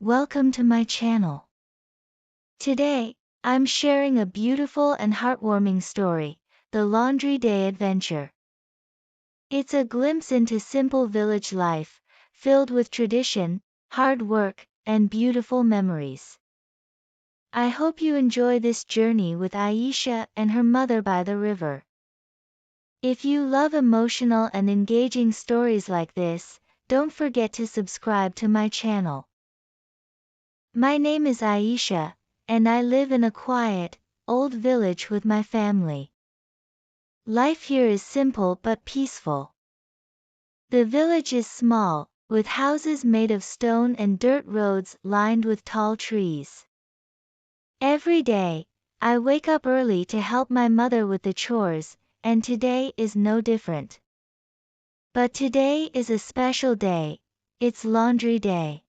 welcome to my channel. Today, I'm sharing a beautiful and heartwarming story, The Laundry Day Adventure. It's a glimpse into simple village life, filled with tradition, hard work, and beautiful memories. I hope you enjoy this journey with Aisha and her mother by the river. If you love emotional and engaging stories like this, don't forget to subscribe to my channel. My name is Aisha, and I live in a quiet, old village with my family. Life here is simple but peaceful. The village is small, with houses made of stone and dirt roads lined with tall trees. Every day, I wake up early to help my mother with the chores, and today is no different. But today is a special day, it's Laundry Day.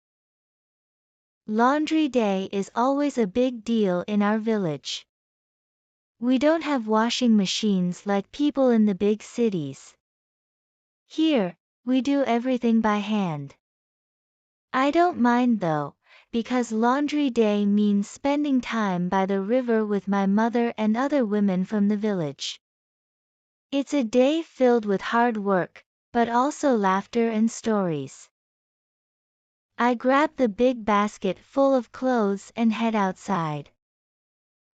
Laundry Day is always a big deal in our village. We don't have washing machines like people in the big cities. Here, we do everything by hand. I don't mind though, because Laundry Day means spending time by the river with my mother and other women from the village. It's a day filled with hard work, but also laughter and stories. I grab the big basket full of clothes and head outside.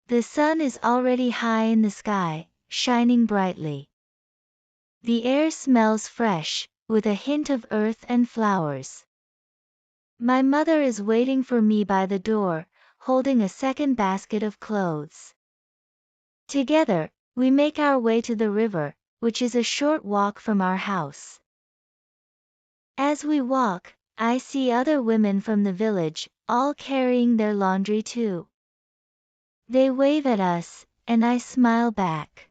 The sun is already high in the sky, shining brightly. The air smells fresh, with a hint of earth and flowers. My mother is waiting for me by the door, holding a second basket of clothes. Together, we make our way to the river, which is a short walk from our house. As we walk, I see other women from the village, all carrying their laundry too. They wave at us, and I smile back.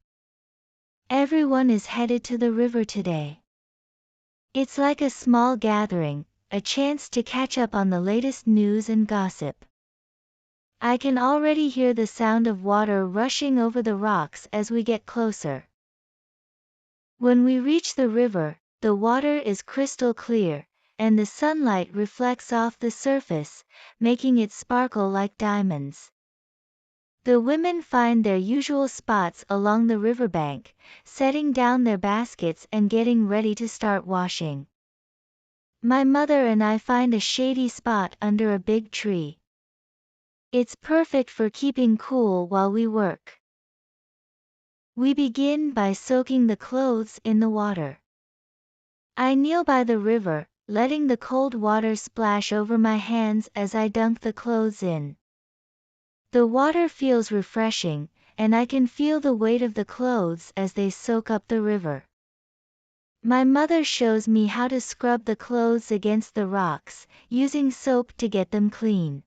Everyone is headed to the river today. It's like a small gathering, a chance to catch up on the latest news and gossip. I can already hear the sound of water rushing over the rocks as we get closer. When we reach the river, the water is crystal clear, and the sunlight reflects off the surface, making it sparkle like diamonds. The women find their usual spots along the riverbank, setting down their baskets and getting ready to start washing. My mother and I find a shady spot under a big tree. It's perfect for keeping cool while we work. We begin by soaking the clothes in the water. I kneel by the river, letting the cold water splash over my hands as I dunk the clothes in. The water feels refreshing, and I can feel the weight of the clothes as they soak up the river. My mother shows me how to scrub the clothes against the rocks, using soap to get them clean.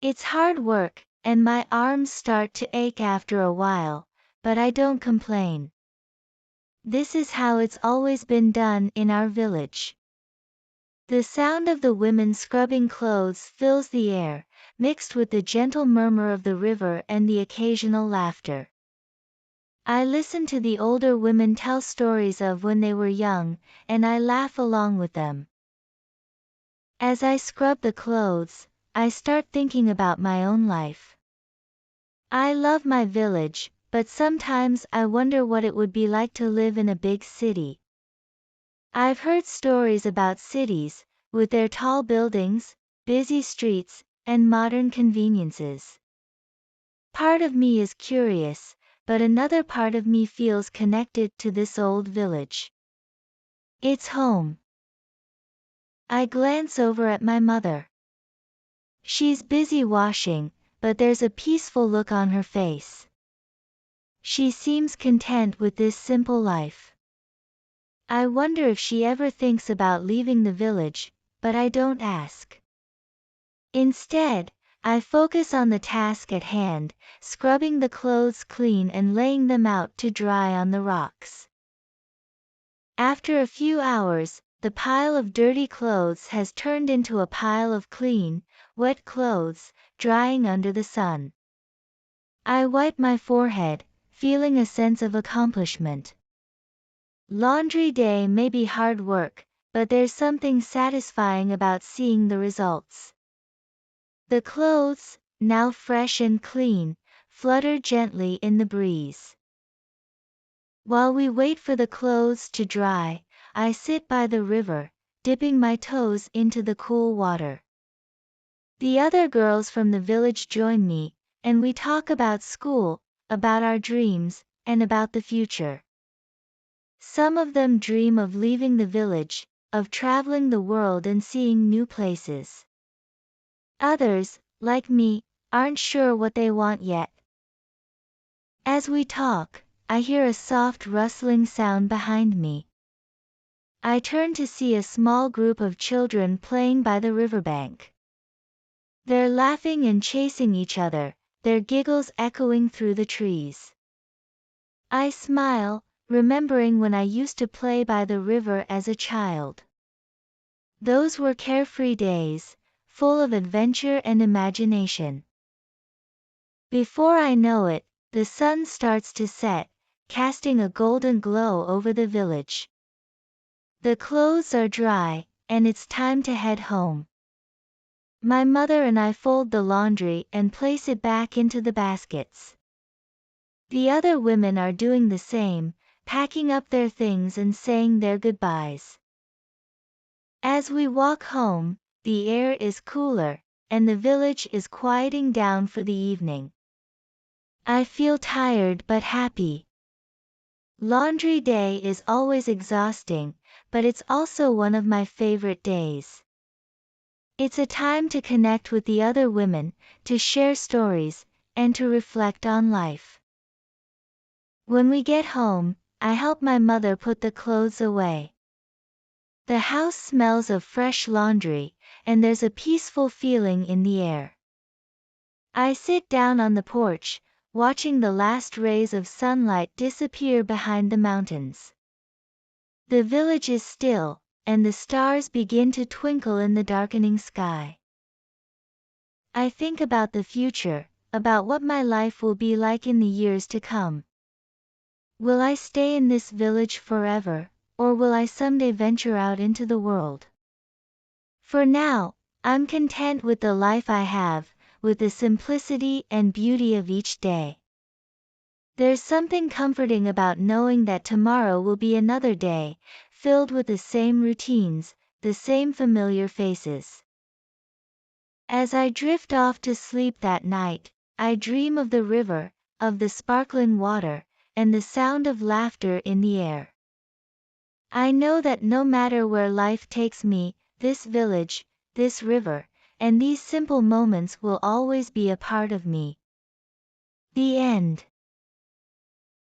It's hard work, and my arms start to ache after a while, but I don't complain. This is how it's always been done in our village. The sound of the women scrubbing clothes fills the air, mixed with the gentle murmur of the river and the occasional laughter. I listen to the older women tell stories of when they were young, and I laugh along with them. As I scrub the clothes, I start thinking about my own life. I love my village, but sometimes I wonder what it would be like to live in a big city. I've heard stories about cities, with their tall buildings, busy streets, and modern conveniences. Part of me is curious, but another part of me feels connected to this old village. It's home. I glance over at my mother. She's busy washing, but there's a peaceful look on her face. She seems content with this simple life. I wonder if she ever thinks about leaving the village, but I don't ask. Instead, I focus on the task at hand, scrubbing the clothes clean and laying them out to dry on the rocks. After a few hours, the pile of dirty clothes has turned into a pile of clean, wet clothes, drying under the sun. I wipe my forehead, feeling a sense of accomplishment. Laundry day may be hard work, but there's something satisfying about seeing the results. The clothes, now fresh and clean, flutter gently in the breeze. While we wait for the clothes to dry, I sit by the river, dipping my toes into the cool water. The other girls from the village join me, and we talk about school, about our dreams, and about the future. Some of them dream of leaving the village, of traveling the world and seeing new places. Others, like me, aren't sure what they want yet. As we talk, I hear a soft rustling sound behind me. I turn to see a small group of children playing by the riverbank. They're laughing and chasing each other, their giggles echoing through the trees. I smile, remembering when I used to play by the river as a child. Those were carefree days, full of adventure and imagination. Before I know it, the sun starts to set, casting a golden glow over the village. The clothes are dry, and it's time to head home. My mother and I fold the laundry and place it back into the baskets. The other women are doing the same, packing up their things and saying their goodbyes. As we walk home, the air is cooler, and the village is quieting down for the evening. I feel tired but happy. Laundry day is always exhausting, but it's also one of my favorite days. It's a time to connect with the other women, to share stories, and to reflect on life. When we get home, I help my mother put the clothes away. The house smells of fresh laundry, and there's a peaceful feeling in the air. I sit down on the porch, watching the last rays of sunlight disappear behind the mountains. The village is still, and the stars begin to twinkle in the darkening sky. I think about the future, about what my life will be like in the years to come. Will I stay in this village forever, or will I someday venture out into the world? For now, I'm content with the life I have, with the simplicity and beauty of each day. There's something comforting about knowing that tomorrow will be another day, filled with the same routines, the same familiar faces. As I drift off to sleep that night, I dream of the river, of the sparkling water, and the sound of laughter in the air. I know that no matter where life takes me, this village, this river, and these simple moments will always be a part of me. The end.